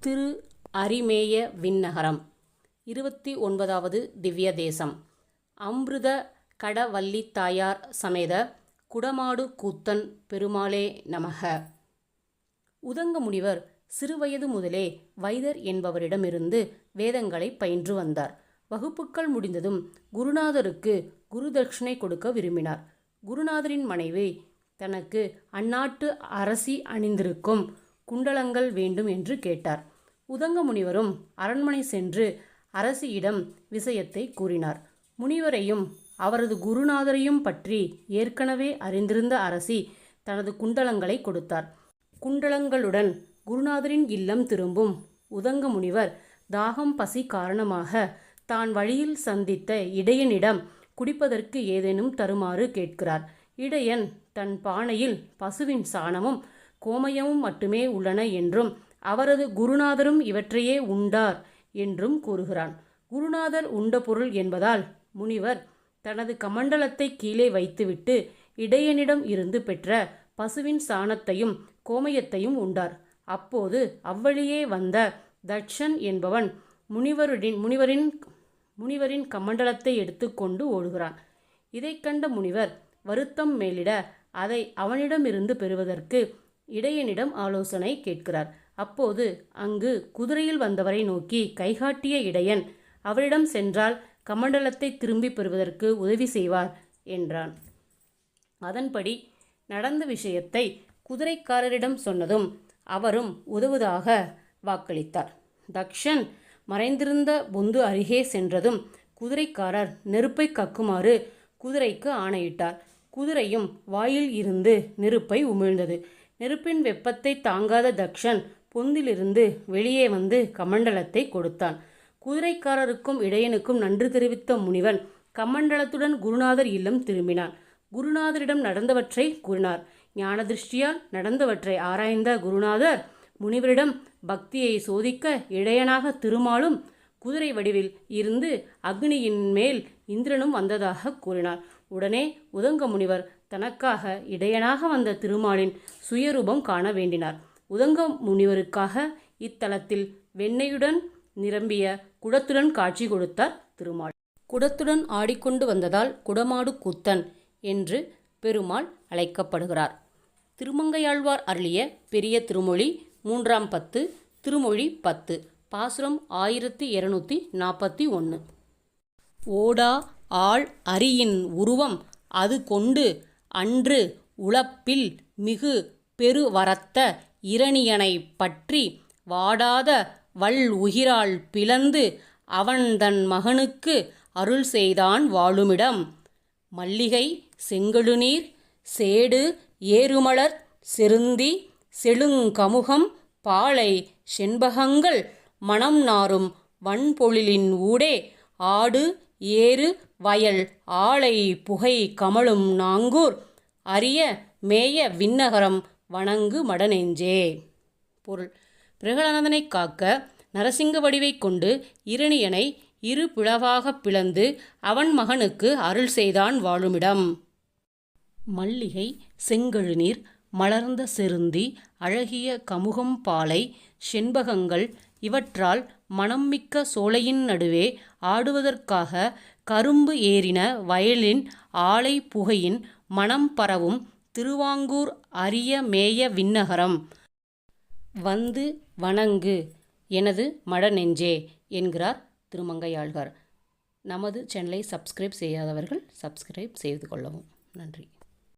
திரு அரிமேய விண்ணகரம் 29வது திவ்ய தேசம் அம்ருத கடவல்லித்தாயார் சமேத குடமாடு கூத்தன் பெருமாளே நமக. உதங்க முனிவர் சிறுவயது முதலே வைதர் என்பவரிடமிருந்து வேதங்களை பயின்று வந்தார். வகுப்புகள் முடிந்ததும் குருநாதருக்கு குருதட்சிணை கொடுக்க விரும்பினார். குருநாதரின் மனைவி தனக்கு அந்நாட்டு அரசி அணிந்திருக்கும் குண்டலங்கள் வேண்டும் என்று கேட்டார். உதங்க முனிவரும் அரண்மனை சென்று அரசியிடம் விஷயத்தை கூறினார். முனிவரையும் அவரது குருநாதரையும் பற்றி ஏற்கனவே அறிந்திருந்த அரசி தனது குண்டலங்களை கொடுத்தார். குண்டலங்களுடன் குருநாதரின் இல்லம் திரும்பும் உதங்க முனிவர் தாகம் பசி காரணமாக தான் வழியில் சந்தித்த இடையனிடம் குடிப்பதற்கு ஏதேனும் தருமாறு கேட்கிறார். இடையன் தன் பானையில் பசுவின் சாணமும் கோமயமும் மட்டுமே உள்ளன என்றும் அவரது குருநாதரும் இவற்றையே உண்டார் என்றும் கூறுகிறான். குருநாதர் உண்ட பொருள் என்பதால் முனிவர் தனது கமண்டலத்தை கீழே வைத்துவிட்டு இடையனிடம் இருந்து பெற்ற பசுவின் சாணத்தையும் கோமயத்தையும் உண்டார். அப்போது அவ்வழியே வந்த தட்சன் என்பவன் முனிவரின் கமண்டலத்தை எடுத்துக்கொண்டு ஓடுகிறான். இதை கண்ட முனிவர் வருத்தம் மேலிட அதை அவனிடமிருந்து பெறுவதற்கு இடையனிடம் ஆலோசனை கேட்கிறார். அப்போது அங்கு குதிரையில் வந்தவரை நோக்கி கைகாட்டிய இடையன் அவரிடம் சென்றால் கமண்டலத்தை திரும்பி பெறுவதற்கு உதவி செய்வார் என்றான். அதன்படி நடந்த விஷயத்தை குதிரைக்காரரிடம் சொன்னதும் அவரும் உதவுவதாக வாக்களித்தார். தக்ஷன் மறைந்திருந்த பொந்து அருகே சென்றதும் குதிரைக்காரர் நெருப்பை கக்குமாறு குதிரைக்கு ஆணையிட்டார். குதிரையும் வாயில் இருந்து நெருப்பை உமிழ்ந்தது. நெருப்பின் வெப்பத்தை தாங்காத தக்ஷன் பொந்திலிருந்து வெளியே வந்து கமண்டலத்தை கொடுத்தான். குதிரைக்காரருக்கும் இடையனுக்கும் நன்றி தெரிவித்த முனிவன் கமண்டலத்துடன் குருநாதர் இல்லம் திரும்பினான். குருநாதரிடம் நடந்தவற்றை கூறினார். ஞான திருஷ்டியால் நடந்தவற்றை ஆராய்ந்த குருநாதர் முனிவரிடம் பக்தியை சோதிக்க இடையனாக திருமாலும் குதிரை வடிவில் இருந்து அக்னியின் மேல் இந்திரனும் வந்ததாக கூறினார். உடனே உதங்க முனிவர் தனக்காக இடையனாக வந்த திருமாலின் சுயரூபம் காண வேண்டினார். உதங்க முனிவருக்காக இத்தலத்தில் வெண்ணையுடன் நிரம்பிய குடத்துடன் காட்சி கொடுத்தார் திருமால். குடத்துடன் ஆடிக்கொண்டு வந்ததால் குடமாடு கூத்தன் என்று பெருமாள் அழைக்கப்படுகிறார். திருமங்கையாழ்வார் அருளிய பெரிய திருமொழி 3ஆம் பத்து, திருமொழி 10, பாசுரம் 1241. ஓடா ஆள் அரியின் உருவம் அது கொண்டு அன்று உளப்பில் மிகு பெருவரத்த இரணியனை பற்றி வாடாத வல் உகிரால் பிளந்து அவன் தன் மகனுக்கு அருள் செய்தான் வாழுமிடம். மல்லிகை செங்கழுநீர் சேடு ஏறுமலர் செருந்தி செழுங்கமுகம் பாளை செண்பகங்கள் மணம் நாரும் வன்பொழிலின் ஊடே ஆடு ஏறு வயல் ஆலை புகை கமழும் நாங்கூர் அரிய மேய விண்ணகரம் வணங்கு மடநெஞ்சே. பொருள்: பிரகலாதனை காக்க நரசிங்க வடிவை கொண்டு இரணியனை இரு பிளவாக பிளந்து அவன் மகனுக்கு அருள் செய்தான் வாழுமிடம். மல்லிகை செங்கழுநீர் மலர்ந்த செருந்தி அழகிய கமுகம் பாலை செண்பகங்கள் இவற்றால் மணம் மிக்க சோலையின் நடுவே ஆடுவதற்காக கரும்பு ஏறின வயலின் ஆலை புகையின் மணம் பரவும் திருவாங்கூர் அரிய மேய விண்ணகரம் வந்து வணங்கு எனது மடநெஞ்சே என்கிறார் திருமங்கையாழ்வார். நமது சேனலை சப்ஸ்கிரைப் செய்யாதவர்கள் சப்ஸ்கிரைப் செய்து கொள்ளவும். நன்றி.